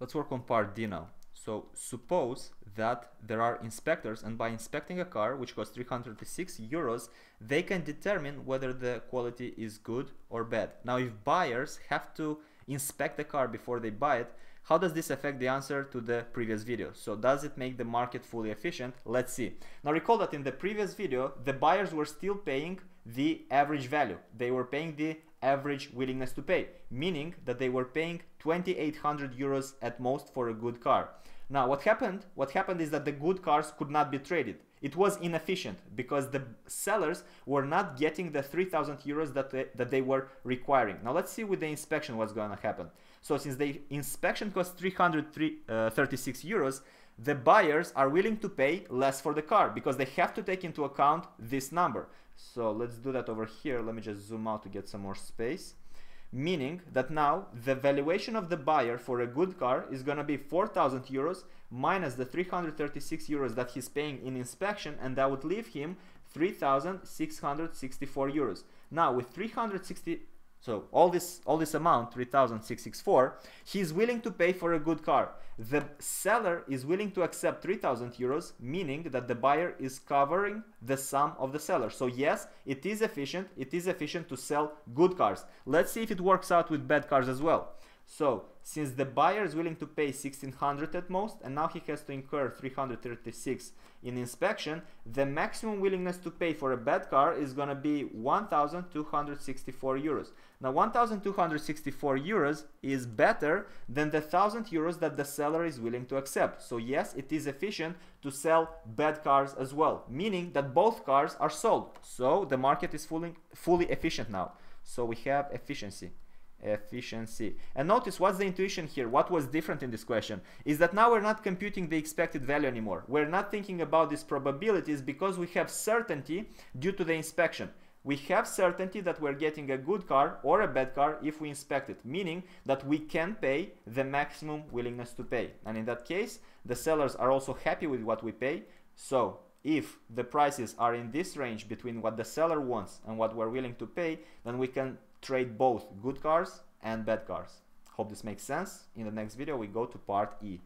Let's work on part D now. So suppose that there are inspectors, and by inspecting a car which costs 336 euros, they can determine whether the quality is good or bad. Now, if buyers have to inspect the car before they buy it, how does this affect the answer to the previous video? So does it make the market fully efficient? Let's see. Now recall that in the previous video, the buyers were still paying the average value. They were paying the average willingness to pay, meaning that they were paying 2,800 euros at most for a good car. Now what happened? What happened is that the good cars could not be traded. It was inefficient because the sellers were not getting the 3,000 euros that they were requiring. Now let's see with the inspection what's going to happen. So since the inspection costs 336 euros, the buyers are willing to pay less for the car because they have to take into account this number. So let's do that over here. Let me just zoom out to get some more space. Meaning that now the valuation of the buyer for a good car is going to be 4,000 euros minus the 336 euros that he's paying in inspection, and that would leave him 3,664 euros. Now with 360, so all this amount, 3,664, he's willing to pay for a good car. The seller is willing to accept 3,000 euros, meaning that the buyer is covering the sum of the seller. So yes, it is efficient. It is efficient to sell good cars. Let's see if it works out with bad cars as well. So since the buyer is willing to pay 1,600 at most, and now he has to incur 336 in inspection, the maximum willingness to pay for a bad car is going to be 1,264 euros. Now 1,264 euros is better than the 1,000 euros that the seller is willing to accept. So yes, it is efficient to sell bad cars as well, meaning that both cars are sold. So the market is fully efficient now. So we have efficiency. And notice what's the intuition here. What was different in this question is that now we're not computing the expected value anymore. We're not thinking about these probabilities because we have certainty due to the inspection. We have certainty that we're getting a good car or a bad car if we inspect it, meaning that we can pay the maximum willingness to pay. And in that case, the sellers are also happy with what we pay. So if the prices are in this range between what the seller wants and what we're willing to pay, then we can trade both good cars and bad cars. Hope this makes sense. In the next video, we go to part E.